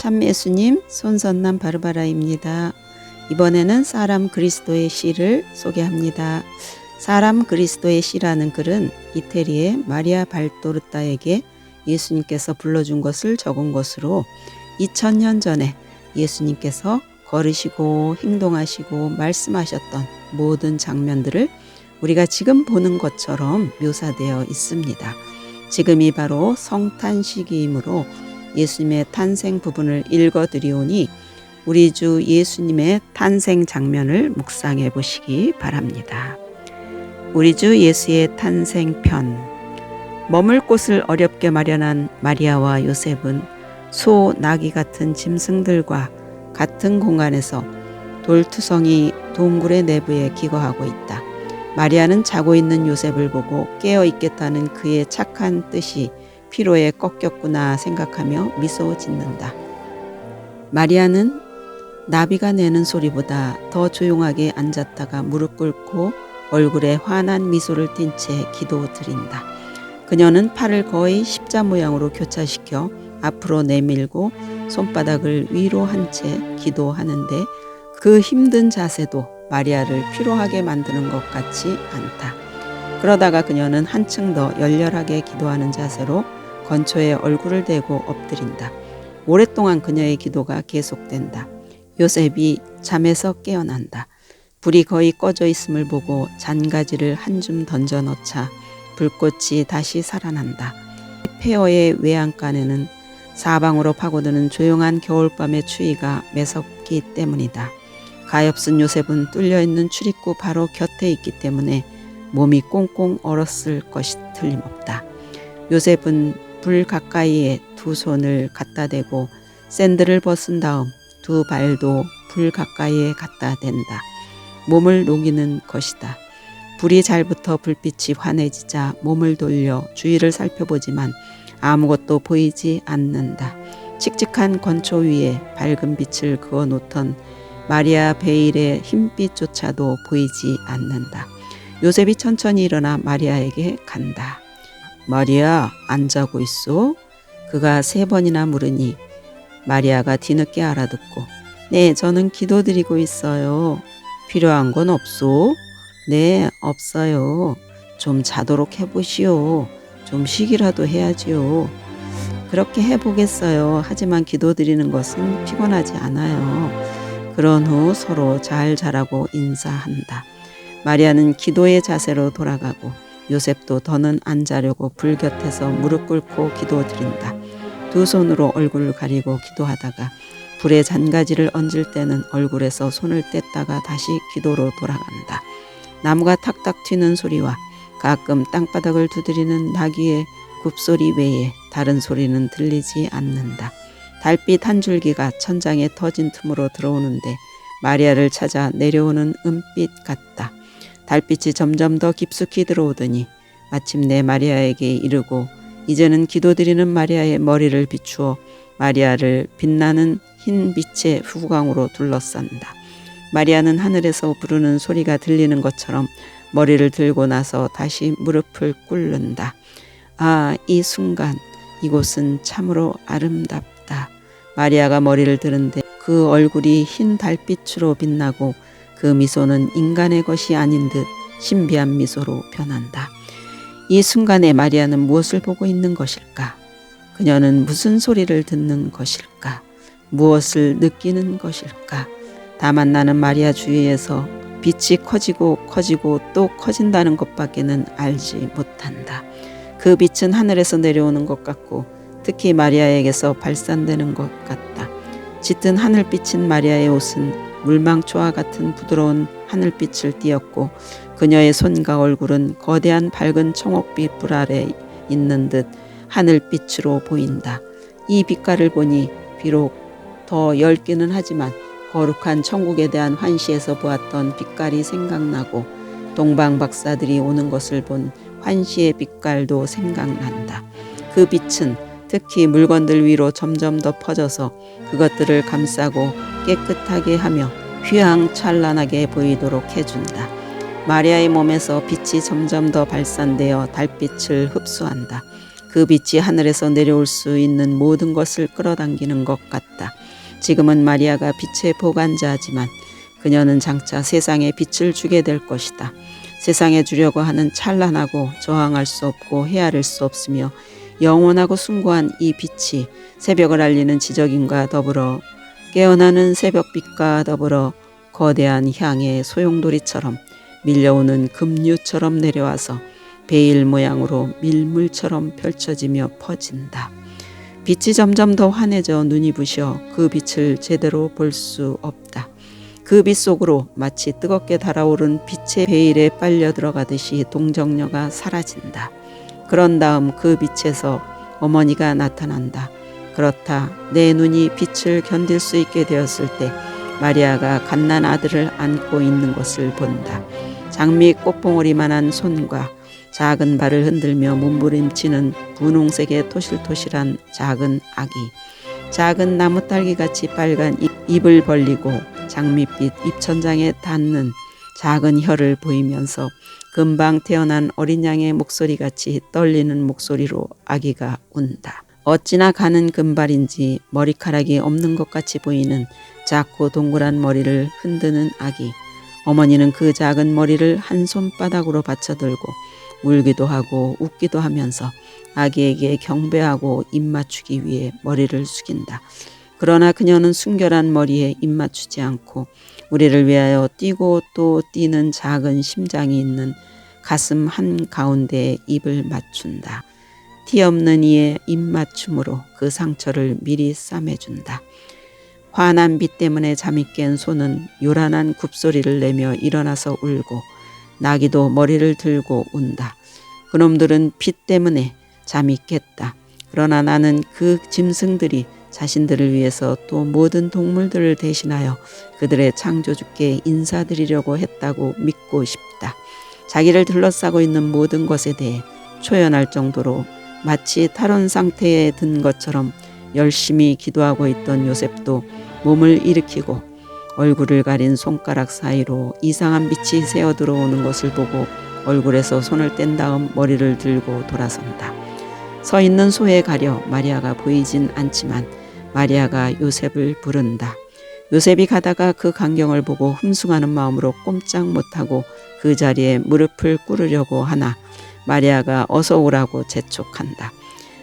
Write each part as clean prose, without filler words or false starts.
참 예수님 손선남 바르바라입니다. 이번에는 사람 그리스도의 시를 소개합니다. 사람 그리스도의 시라는 글은 이태리의 마리아 발도르타에게 예수님께서 불러준 것을 적은 것으로 2000년 전에 예수님께서 걸으시고 행동하시고 말씀하셨던 모든 장면들을 우리가 지금 보는 것처럼 묘사되어 있습니다. 지금이 바로 성탄 시기이므로 예수님의 탄생 부분을 읽어드리오니 우리 주 예수님의 탄생 장면을 묵상해 보시기 바랍니다. 우리 주 예수의 탄생편. 머물 곳을 어렵게 마련한 마리아와 요셉은 소, 나귀 같은 짐승들과 같은 공간에서 돌투성이 동굴의 내부에 기거하고 있다. 마리아는 자고 있는 요셉을 보고 깨어 있겠다는 그의 착한 뜻이 피로에 꺾였구나 생각하며 미소 짓는다. 마리아는 나비가 내는 소리보다 더 조용하게 앉았다가 무릎 꿇고 얼굴에 환한 미소를 띤 채 기도 드린다. 그녀는 팔을 거의 십자 모양으로 교차시켜 앞으로 내밀고 손바닥을 위로 한 채 기도하는데 그 힘든 자세도 마리아를 피로하게 만드는 것 같지 않다. 그러다가 그녀는 한층 더 열렬하게 기도하는 자세로 건초에 얼굴을 대고 엎드린다. 오랫동안 그녀의 기도가 계속된다. 요셉이 잠에서 깨어난다. 불이 거의 꺼져 있음을 보고 잔가지를 한 줌 던져 넣자 불꽃이 다시 살아난다. 폐허의 외양간에는 사방으로 파고드는 조용한 겨울밤의 추위가 매섭기 때문이다. 가엾은 요셉은 뚫려있는 출입구 바로 곁에 있기 때문에 몸이 꽁꽁 얼었을 것이 틀림없다. 요셉은 불 가까이에 두 손을 갖다 대고 샌들을 벗은 다음 두 발도 불 가까이에 갖다 댄다. 몸을 녹이는 것이다. 불이 잘 붙어 불빛이 환해지자 몸을 돌려 주위를 살펴보지만 아무것도 보이지 않는다. 칙칙한 건초 위에 밝은 빛을 그어 놓던 마리아 베일의 흰빛조차도 보이지 않는다. 요셉이 천천히 일어나 마리아에게 간다. 마리아, 안 자고 있어? 그가 3번이나 물으니 마리아가 뒤늦게 알아듣고 네, 저는 기도드리고 있어요. 필요한 건 없소? 네, 없어요. 좀 자도록 해보시오. 좀 쉬기라도 해야지요. 그렇게 해보겠어요. 하지만 기도드리는 것은 피곤하지 않아요. 그런 후 서로 잘 자라고 인사한다. 마리아는 기도의 자세로 돌아가고 요셉도 더는 안 자려고 불 곁에서 무릎 꿇고 기도드린다. 두 손으로 얼굴을 가리고 기도하다가 불에 잔가지를 얹을 때는 얼굴에서 손을 뗐다가 다시 기도로 돌아간다. 나무가 탁탁 튀는 소리와 가끔 땅바닥을 두드리는 나귀의 굽소리 외에 다른 소리는 들리지 않는다. 달빛 한 줄기가 천장에 터진 틈으로 들어오는데 마리아를 찾아 내려오는 은빛 같다. 달빛이 점점 더 깊숙이 들어오더니 마침내 마리아에게 이르고 이제는 기도드리는 마리아의 머리를 비추어 마리아를 빛나는 흰 빛의 후광으로 둘러싼다. 마리아는 하늘에서 부르는 소리가 들리는 것처럼 머리를 들고 나서 다시 무릎을 꿇는다. 아, 이 순간 이곳은 참으로 아름답다. 마리아가 머리를 드는데 그 얼굴이 흰 달빛으로 빛나고 그 미소는 인간의 것이 아닌 듯 신비한 미소로 변한다. 이 순간에 마리아는 무엇을 보고 있는 것일까? 그녀는 무슨 소리를 듣는 것일까? 무엇을 느끼는 것일까? 다만 나는 마리아 주위에서 빛이 커지고 커지고 또 커진다는 것밖에는 알지 못한다. 그 빛은 하늘에서 내려오는 것 같고 특히 마리아에게서 발산되는 것 같다. 짙은 하늘빛인 마리아의 옷은 물망초와 같은 부드러운 하늘빛을 띠었고 그녀의 손과 얼굴은 거대한 밝은 청옥빛 불 아래 있는 듯 하늘빛으로 보인다. 이 빛깔을 보니 비록 더 엷기는 하지만 거룩한 천국에 대한 환시에서 보았던 빛깔이 생각나고 동방 박사들이 오는 것을 본 환시의 빛깔도 생각난다. 그 빛은 특히 물건들 위로 점점 더 퍼져서 그것들을 감싸고 깨끗하게 하며 휘황찬란하게 보이도록 해준다. 마리아의 몸에서 빛이 점점 더 발산되어 달빛을 흡수한다. 그 빛이 하늘에서 내려올 수 있는 모든 것을 끌어당기는 것 같다. 지금은 마리아가 빛의 보관자지만 그녀는 장차 세상에 빛을 주게 될 것이다. 세상에 주려고 하는 찬란하고 저항할 수 없고 헤아릴 수 없으며 영원하고 숭고한 이 빛이 새벽을 알리는 지적임과 더불어 깨어나는 새벽빛과 더불어 거대한 향의 소용돌이처럼 밀려오는 급류처럼 내려와서 베일 모양으로 밀물처럼 펼쳐지며 퍼진다. 빛이 점점 더 환해져 눈이 부셔 그 빛을 제대로 볼 수 없다. 그 빛 속으로 마치 뜨겁게 달아오른 빛의 베일에 빨려 들어가듯이 동정녀가 사라진다. 그런 다음 그 빛에서 어머니가 나타난다. 그렇다. 내 눈이 빛을 견딜 수 있게 되었을 때 마리아가 갓난 아들을 안고 있는 것을 본다. 장미 꽃봉오리만한 손과 작은 발을 흔들며 몸부림치는 분홍색의 토실토실한 작은 아기. 작은 나무딸기같이 빨간 입을 벌리고 장밋빛 입천장에 닿는 작은 혀를 보이면서 금방 태어난 어린 양의 목소리같이 떨리는 목소리로 아기가 운다. 어찌나 가는 금발인지 머리카락이 없는 것 같이 보이는 작고 동그란 머리를 흔드는 아기. 어머니는 그 작은 머리를 한 손바닥으로 받쳐들고 울기도 하고 웃기도 하면서 아기에게 경배하고 입맞추기 위해 머리를 숙인다. 그러나 그녀는 순결한 머리에 입맞추지 않고 우리를 위하여 뛰고 또 뛰는 작은 심장이 있는 가슴 한가운데에 입을 맞춘다. 티 없는 이의 입맞춤으로 그 상처를 미리 싸매준다. 환한 빛 때문에 잠이 깬 소는 요란한 굽소리를 내며 일어나서 울고 나기도 머리를 들고 운다. 그놈들은 빛 때문에 잠이 깼다. 그러나 나는 그 짐승들이 자신들을 위해서 또 모든 동물들을 대신하여 그들의 창조주께 인사드리려고 했다고 믿고 싶다. 자기를 둘러싸고 있는 모든 것에 대해 초연할 정도로 마치 탈원 상태에 든 것처럼 열심히 기도하고 있던 요셉도 몸을 일으키고 얼굴을 가린 손가락 사이로 이상한 빛이 새어 들어오는 것을 보고 얼굴에서 손을 뗀 다음 머리를 들고 돌아선다. 서 있는 소에 가려 마리아가 보이진 않지만 마리아가 요셉을 부른다. 요셉이 가다가 그 광경을 보고 흠숭하는 마음으로 꼼짝 못하고 그 자리에 무릎을 꿇으려고 하나 마리아가 어서 오라고 재촉한다.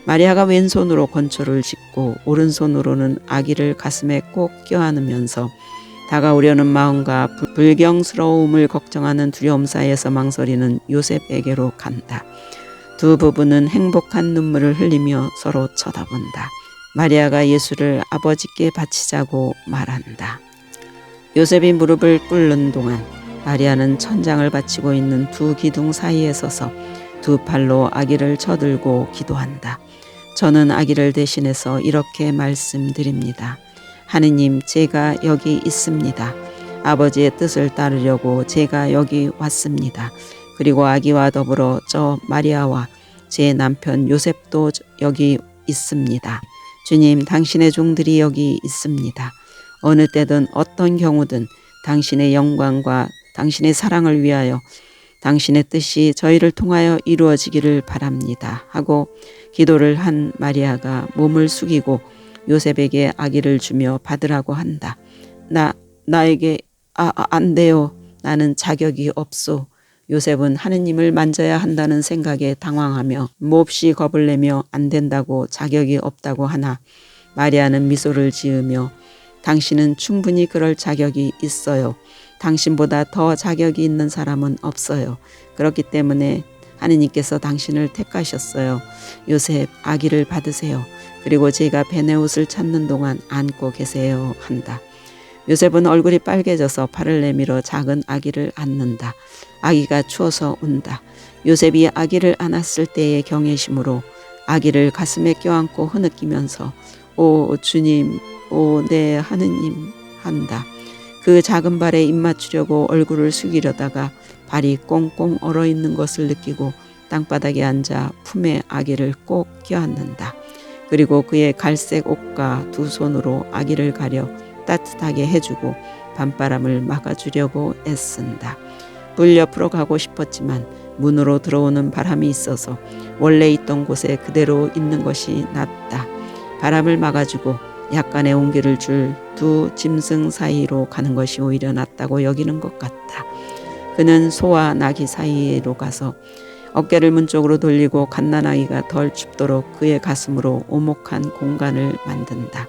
마리아가 왼손으로 건초를 짚고 오른손으로는 아기를 가슴에 꼭 껴안으면서 다가오려는 마음과 불경스러움을 걱정하는 두려움 사이에서 망설이는 요셉에게로 간다. 두 부부는 행복한 눈물을 흘리며 서로 쳐다본다. 마리아가 예수를 아버지께 바치자고 말한다. 요셉이 무릎을 꿇는 동안 마리아는 천장을 받치고 있는 두 기둥 사이에 서서 두 팔로 아기를 쳐들고 기도한다. 저는 아기를 대신해서 이렇게 말씀드립니다. 하느님, 제가 여기 있습니다. 아버지의 뜻을 따르려고 제가 여기 왔습니다. 그리고 아기와 더불어 저 마리아와 제 남편 요셉도 여기 있습니다. 주님, 당신의 종들이 여기 있습니다. 어느 때든 어떤 경우든 당신의 영광과 당신의 사랑을 위하여 당신의 뜻이 저희를 통하여 이루어지기를 바랍니다. 하고 기도를 한 마리아가 몸을 숙이고 요셉에게 아기를 주며 받으라고 한다. 나에게 안 돼요. 나는 자격이 없소. 요셉은 하느님을 만져야 한다는 생각에 당황하며 몹시 겁을 내며 안 된다고 자격이 없다고 하나 마리아는 미소를 지으며 당신은 충분히 그럴 자격이 있어요. 당신보다 더 자격이 있는 사람은 없어요. 그렇기 때문에 하느님께서 당신을 택하셨어요. 요셉, 아기를 받으세요. 그리고 제가 벤의 옷을 찾는 동안 안고 계세요. 한다. 요셉은 얼굴이 빨개져서 팔을 내밀어 작은 아기를 안는다. 아기가 추워서 운다. 요셉이 아기를 안았을 때의 경외심으로 아기를 가슴에 껴안고 흐느끼면서 오 주님, 오 내 하느님 한다. 그 작은 발에 입 맞추려고 얼굴을 숙이려다가 발이 꽁꽁 얼어있는 것을 느끼고 땅바닥에 앉아 품에 아기를 꼭 껴안는다. 그리고 그의 갈색 옷과 두 손으로 아기를 가려 따뜻하게 해주고 밤바람을 막아주려고 애쓴다. 불 옆으로 가고 싶었지만 문으로 들어오는 바람이 있어서 원래 있던 곳에 그대로 있는 것이 낫다. 바람을 막아주고 약간의 온기를 줄 두 짐승 사이로 가는 것이 오히려 낫다고 여기는 것 같다. 그는 소와 나귀 사이로 가서 어깨를 문 쪽으로 돌리고 갓난아기가 덜 춥도록 그의 가슴으로 오목한 공간을 만든다.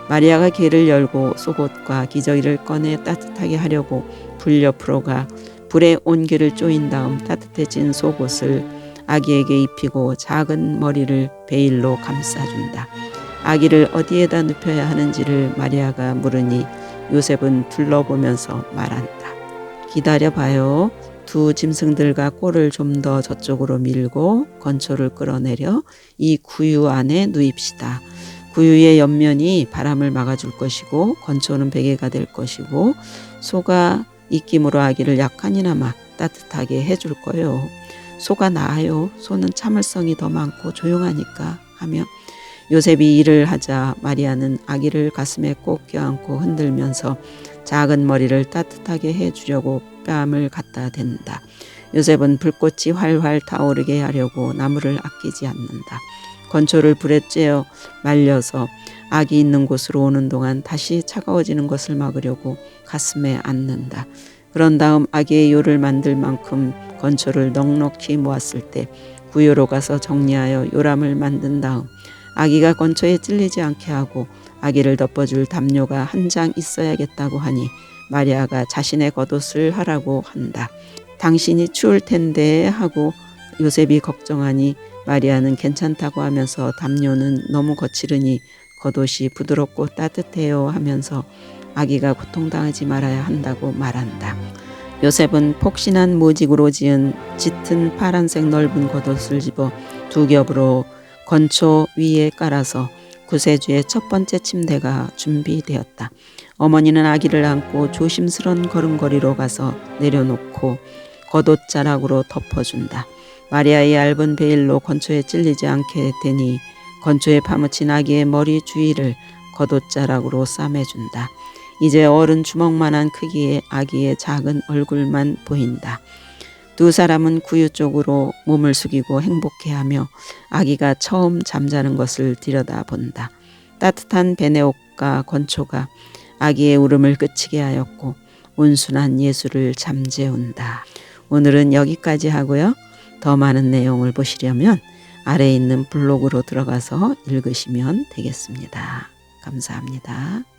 마리아가 개를 열고 속옷과 기저귀를 꺼내 따뜻하게 하려고 불 옆으로 가 불에 온기를 쪼인 다음 따뜻해진 속옷을 아기에게 입히고 작은 머리를 베일로 감싸준다. 아기를 어디에다 눕혀야 하는지를 마리아가 물으니 요셉은 둘러보면서 말한다. 기다려봐요. 두 짐승들과 꼴을 좀 더 저쪽으로 밀고 건초를 끌어내려 이 구유 안에 누입시다. 구유의 옆면이 바람을 막아줄 것이고 건초는 베개가 될 것이고 소가 입김으로 아기를 약간이나마 따뜻하게 해줄 거요. 소가 나아요. 소는 참을성이 더 많고 조용하니까 하며 요셉이 일을 하자 마리아는 아기를 가슴에 꼭 껴안고 흔들면서 작은 머리를 따뜻하게 해주려고 뺨을 갖다 댄다. 요셉은 불꽃이 활활 타오르게 하려고 나무를 아끼지 않는다. 건초를 불에 쬐어 말려서 아기 있는 곳으로 오는 동안 다시 차가워지는 것을 막으려고 가슴에 안는다. 그런 다음 아기의 요를 만들 만큼 건초를 넉넉히 모았을 때 구요로 가서 정리하여 요람을 만든 다음 아기가 건초에 찔리지 않게 하고 아기를 덮어줄 담요가 한 장 있어야겠다고 하니 마리아가 자신의 겉옷을 하라고 한다. 당신이 추울 텐데 하고 요셉이 걱정하니 마리아는 괜찮다고 하면서 담요는 너무 거칠으니 겉옷이 부드럽고 따뜻해요 하면서 아기가 고통당하지 말아야 한다고 말한다. 요셉은 폭신한 모직으로 지은 짙은 파란색 넓은 겉옷을 집어 두 겹으로 건초 위에 깔아서 구세주의 첫 번째 침대가 준비되었다. 어머니는 아기를 안고 조심스런 걸음걸이로 가서 내려놓고 겉옷자락으로 덮어준다. 마리아의 얇은 베일로 건초에 찔리지 않게 되니 건초에 파묻힌 아기의 머리 주위를 겉옷자락으로 싸매준다. 이제 어른 주먹만한 크기의 아기의 작은 얼굴만 보인다. 두 사람은 구유 쪽으로 몸을 숙이고 행복해하며 아기가 처음 잠자는 것을 들여다본다. 따뜻한 베네옷과 건초가 아기의 울음을 그치게 하였고 온순한 예술을 잠재운다. 오늘은 여기까지 하고요. 더 많은 내용을 보시려면 아래에 있는 블로그로 들어가서 읽으시면 되겠습니다. 감사합니다.